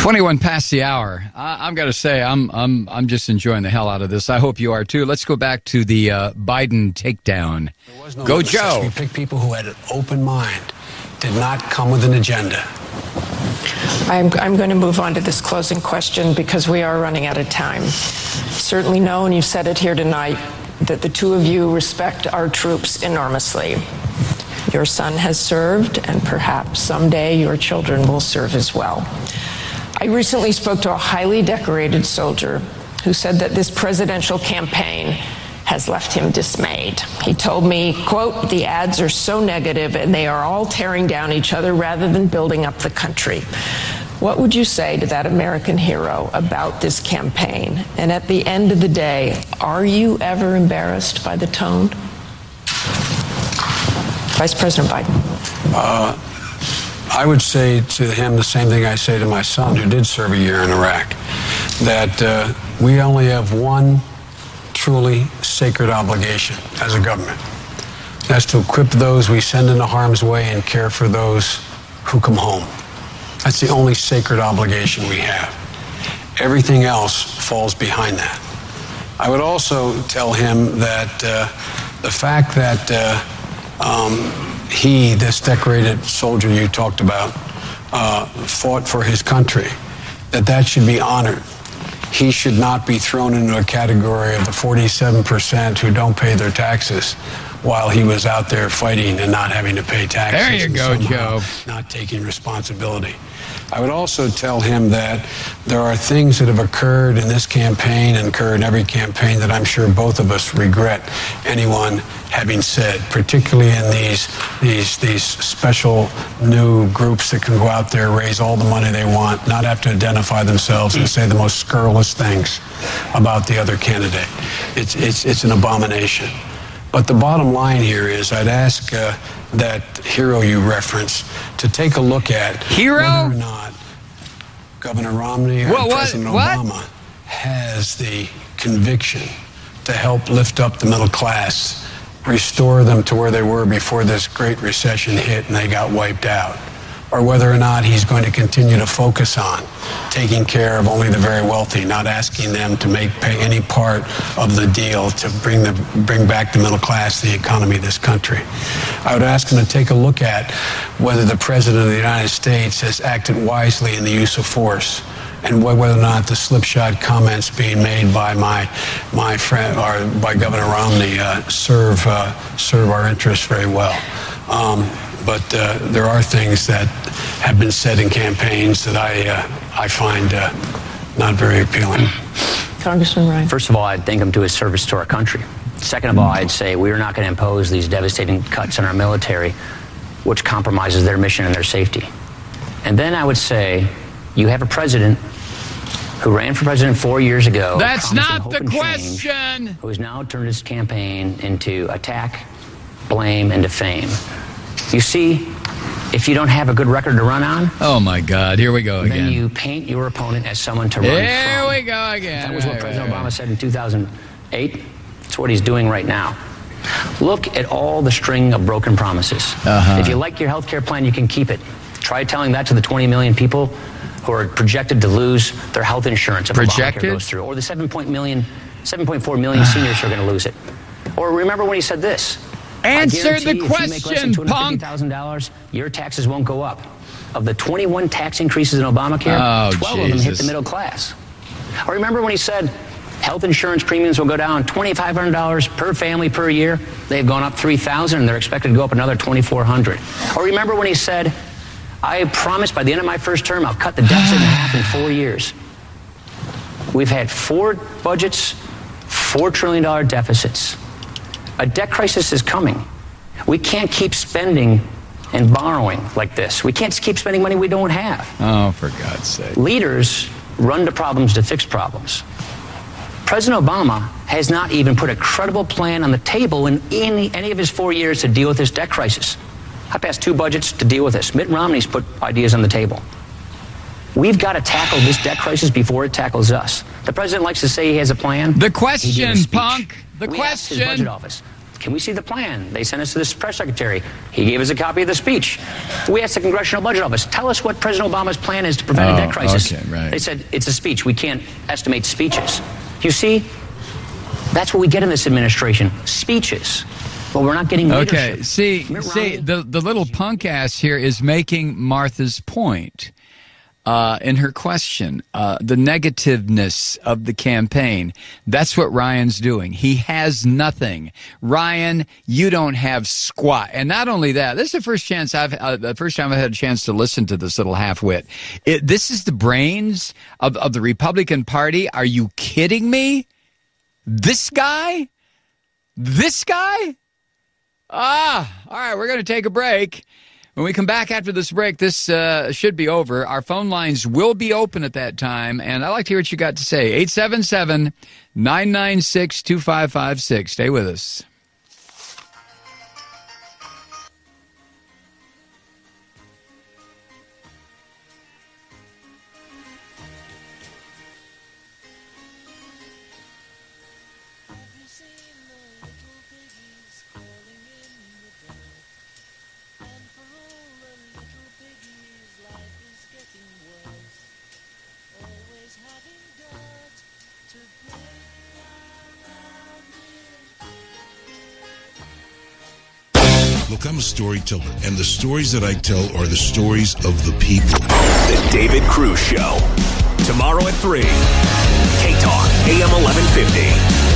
21 past the hour. I'm going to say I'm just enjoying the hell out of this. I hope you are too. Let's go back to the Biden takedown. There was no Go litmus Joe. test. We picked people who had an open mind, did not come with an agenda. I'm going to move on to this closing question because we are running out of time. Certainly know, and you said it here tonight, that the two of you respect our troops enormously. Your son has served, and perhaps someday your children will serve as well. I recently spoke to a highly decorated soldier who said that this presidential campaign has left him dismayed. He told me, quote, "The ads are so negative and they are all tearing down each other rather than building up the country." What would you say to that American hero about this campaign? And at the end of the day, are you ever embarrassed by the tone? Vice President Biden. I would say to him the same thing I say to my son, who did serve a year in Iraq, that we only have one truly sacred obligation as a government. That's to equip those we send into harm's way and care for those who come home. That's the only sacred obligation we have. Everything else falls behind that. I would also tell him that the fact that he, this decorated soldier you talked about, fought for his country, that should be honored. He should not be thrown into a category of the 47% who don't pay their taxes while he was out there fighting and not having to pay taxes. There you go, Joe. Not taking responsibility. I would also tell him that there are things that have occurred in this campaign and occur in every campaign that I'm sure both of us regret anyone having said, particularly in these special new groups that can go out there, raise all the money they want, not have to identify themselves and say the most scurrilous things about the other candidate. It's an abomination. But the bottom line here is I'd ask that hero you referenced to take a look at whether or not Governor Romney or President Obama has the conviction to help lift up the middle class, restore them to where they were before this great recession hit and they got wiped out, or whether or not he's going to continue to focus on taking care of only the very wealthy, not asking them to pay any part of the deal to bring back the middle class, the economy of this country. I would ask him to take a look at whether the President of the United States has acted wisely in the use of force, and whether or not the slipshod comments being made by my friend or by Governor Romney serve our interests very well. But there are things that have been said in campaigns that I find not very appealing. Congressman Ryan. First of all, I'd thank him to his service to our country. Second of all, I'd say we are not going to impose these devastating cuts on our military, which compromises their mission and their safety. And then I would say you have a president who ran for president 4 years ago. That's not the question. Who has now turned his campaign into attack, blame, and defame. You see, if you don't have a good record to run on, oh my God, here we go again. Then you paint your opponent as someone to run from. Here we go again. That was what President Obama said in 2008. It's what he's doing right now. Look at all the string of broken promises. If you like your health care plan, you can keep it. Try telling that to the 20 million people who are projected to lose their health insurance if Obamacare goes through, or the 7.4 million seniors who are going to lose it. Or remember when he said this? Answer the question, if you make less than $250,000, your taxes won't go up. Of the 21 tax increases in Obamacare, 12 of them hit the middle class. Or remember when he said health insurance premiums will go down $2,500 per family per year? They've gone up $3,000 and they're expected to go up another $2,400. Or remember when he said, I promise by the end of my first term I'll cut the deficit in half in 4 years. We've had 4 budgets, $4 trillion deficits. A debt crisis is coming. We can't keep spending and borrowing like this. We can't keep spending money we don't have. Oh, for God's sake. Leaders run to problems to fix problems. President Obama has not even put a credible plan on the table in any of his 4 years to deal with this debt crisis. I passed 2 budgets to deal with this. Mitt Romney's put ideas on the table. We've got to tackle this debt crisis before it tackles us. The president likes to say he has a plan. The question, punk. The question. Asked his budget office, can we see the plan? They sent us to this press secretary. He gave us a copy of the speech. We asked the Congressional Budget Office, tell us what President Obama's plan is to prevent a debt crisis. Okay, right. They said, it's a speech. We can't estimate speeches. You see, that's what we get in this administration, speeches. But we're not getting leadership. Okay, see, the little punk ass here is making Martha's point in her question, the negativeness of the campaign. That's what Ryan's doing. He has nothing. Ryan, you don't have squat. And not only that, this is the first time I've had a chance to listen to this little half-wit. This is the brains of the Republican Party. Are you kidding me? This guy? All right, we're going to take a break. When we come back after this break, this should be over. Our phone lines will be open at that time, and I'd like to hear what you got to say. 877-996-2556. Stay with us. Look, I'm a storyteller, and the stories that I tell are the stories of the people. The David Cruz Show. Tomorrow at 3. K-Talk, AM 1150.